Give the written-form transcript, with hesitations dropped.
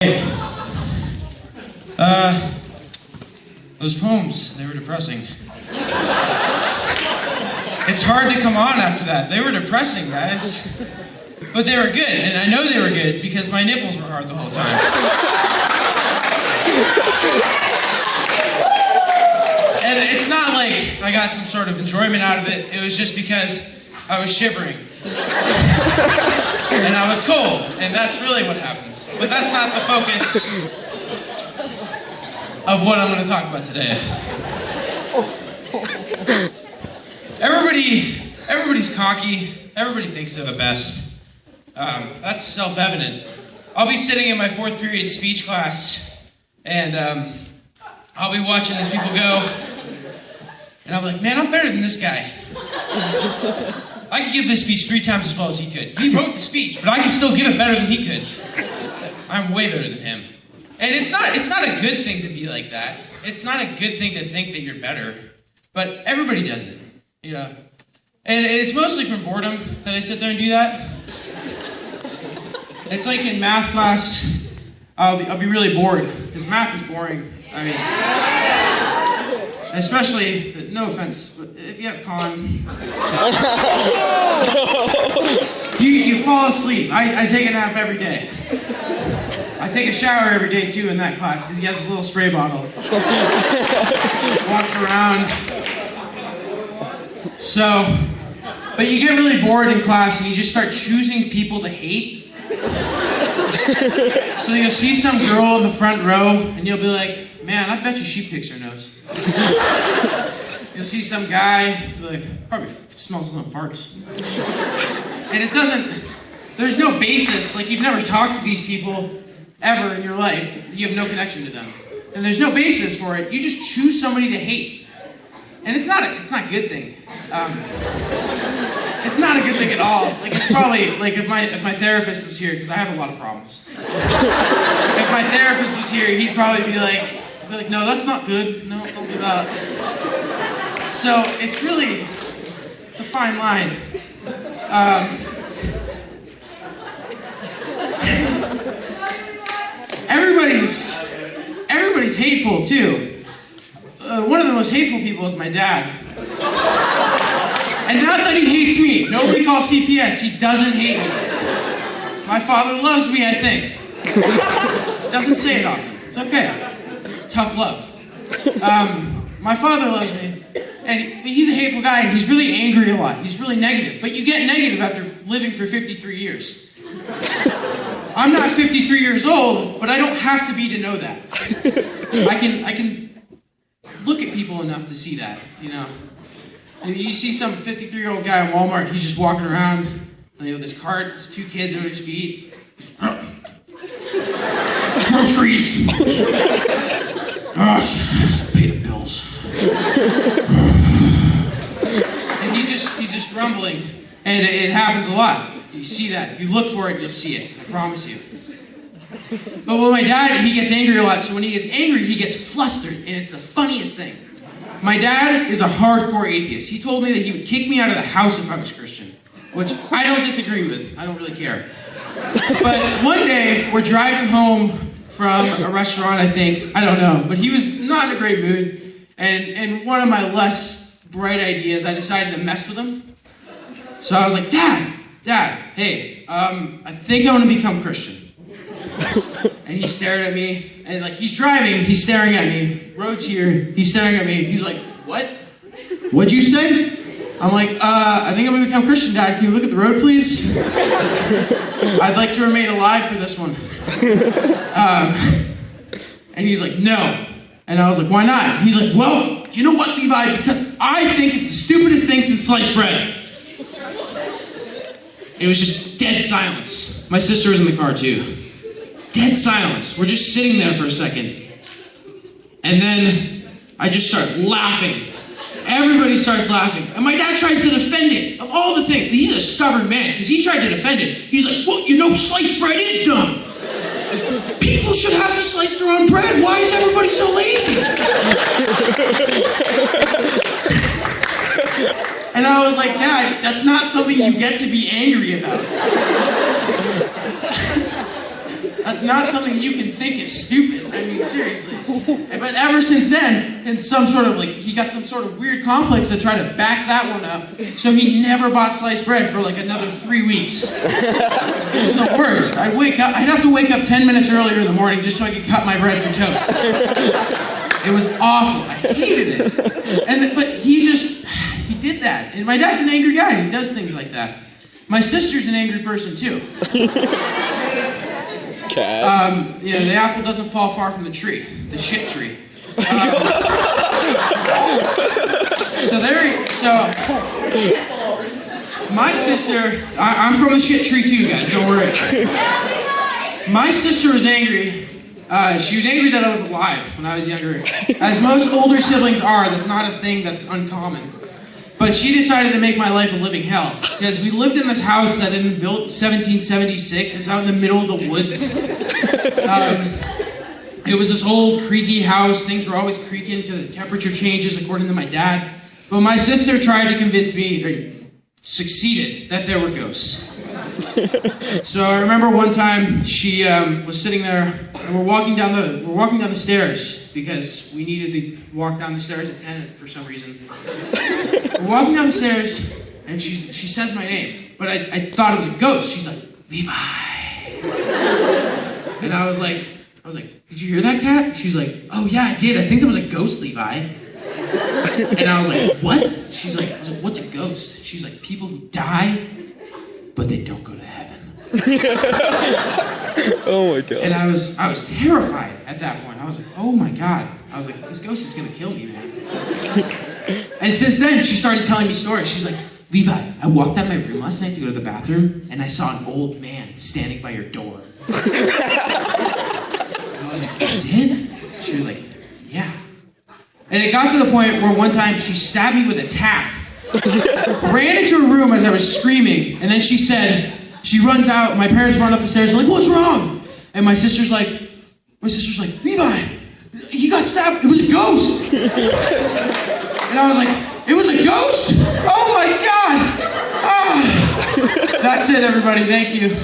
Hey, those poems, they were depressing. It's hard to come on after that. They were depressing, guys. But they were good, and I know they were good because my nipples were hard the whole time. And it's not like I got some sort of enjoyment out of it. It was just because I was shivering. And I was cold, and that's really what happens. But that's not the focus of what I'm going to talk about today. Everybody's cocky. Everybody thinks they're the best. That's self-evident. I'll be sitting in my fourth period speech class, and I'll be watching these people go, and I'll be like, man, I'm better than this guy. I could give this speech 3 times as well as he could. He wrote the speech, but I could still give it better than he could. I'm way better than him. And it's not a good thing to be like that. It's not a good thing to think that you're better. But everybody does it, you know. And it's mostly from boredom that I sit there and do that. It's like in math class, I'll be really bored, because math is boring. I mean, especially, no offense, but if you have con, you fall asleep. I take a nap every day. I take a shower every day too in that class because he has a little spray bottle. Walks around. So, but you get really bored in class and you just start choosing people to hate. So you'll see some girl in the front row and you'll be like, man, I bet you she picks her nose. You'll see some guy, like, probably smells like farts. And there's no basis, like you've never talked to these people ever in your life. You have no connection to them. And there's no basis for it. You just choose somebody to hate. And it's not a good thing. It's not a good thing at all. Like, it's probably, like, if my therapist was here, because I have a lot of problems. If my therapist was here, he'd probably be like, no, that's not good. No, don't do that. So it's a fine line. Everybody's hateful too. One of the most hateful people is my dad. And not that he hates me. Nobody calls CPS. He doesn't hate me. My father loves me, I think. Doesn't say it often. It's okay. It's tough love. My father loves me, and he's a hateful guy, and he's really angry a lot. He's really negative. But you get negative after living for 53 years. I'm not 53 years old, but I don't have to be to know that. I can look at people enough to see that, you know. And you see some 53-year-old guy in Walmart, he's just walking around, you know, this cart, his 2 kids under his feet. Groceries. Pay the bills. And he's just grumbling. And it happens a lot. You see that. If you look for it, you'll see it. I promise you. But with my dad, he gets angry a lot. So when he gets angry, he gets flustered. And it's the funniest thing. My dad is a hardcore atheist. He told me that he would kick me out of the house if I was Christian. Which I don't disagree with. I don't really care. But one day, we're driving home from a restaurant, I think. I don't know. But he was not in a great mood. And one of my less bright ideas, I decided to mess with him. So I was like, Dad, hey, I think I want to become Christian. And he stared at me, and like he's driving, he's staring at me. Road's here, he's staring at me. He's like, what? What'd you say? I'm like, I think I'm going to become Christian, Dad. Can you look at the road, please? I'd like to remain alive for this one. And he's like, no. And I was like, why not? And he's like, well, you know what, Levi? Because I think it's the stupidest thing since sliced bread. It was just dead silence. My sister was in the car too. Dead silence. We're just sitting there for a second. And then I just start laughing. Everybody starts laughing. And my dad tries to defend it. Of all the things, he's a stubborn man because he tried to defend it. He's like, well, you know, sliced bread is dumb. People should have to slice their own bread. Why is everybody so lazy? And I was like, Dad, that's not something you get to be angry about. That's not something you can think is stupid. I mean, seriously. But ever since then, in some sort of he got some sort of weird complex to try to back that one up, so he never bought sliced bread for another 3 weeks. It was the worst. I'd have to wake up 10 minutes earlier in the morning just so I could cut my bread for toast. It was awful. I hated it. But he did that. And my dad's an angry guy. He does things like that. My sister's an angry person too. The apple doesn't fall far from the tree. The shit tree. My sister, I'm from the shit tree too, guys, don't worry. My sister was angry. She was angry that I was alive when I was younger. As most older siblings are, that's not a thing that's uncommon. But she decided to make my life a living hell. Because we lived in this house that had been built in 1776. It's out in the middle of the woods. It was this old creaky house. Things were always creaking because the temperature changes, according to my dad. But my sister tried to convince me, or succeeded, that there were ghosts. So I remember one time she was sitting there, and we're walking down the stairs because we needed to walk down the stairs at 10 for some reason. We're walking down the stairs, and she says my name, but I thought it was a ghost. She's like, Levi. And I was like, did you hear that, Kat? She's like, oh yeah, I did. I think there was a ghost, Levi. And I was like, what? I was like, what's a ghost? She's like, people who die, but they don't go to heaven. Oh my God. And I was terrified at that point. I was like, oh my God. I was like, this ghost is gonna kill me, man. And since then, she started telling me stories. She's like, Levi, I walked out of my room last night to go to the bathroom, and I saw an old man standing by your door. And I was like, you did? She was like, yeah. And it got to the point where one time she stabbed me with a tack. Ran into her room as I was screaming, and then she runs out, my parents run up the stairs, and like, what's wrong? And my sister's like, Levi, he got stabbed, it was a ghost. And I was like, it was a ghost? Oh my God. Ah. That's it, everybody, thank you.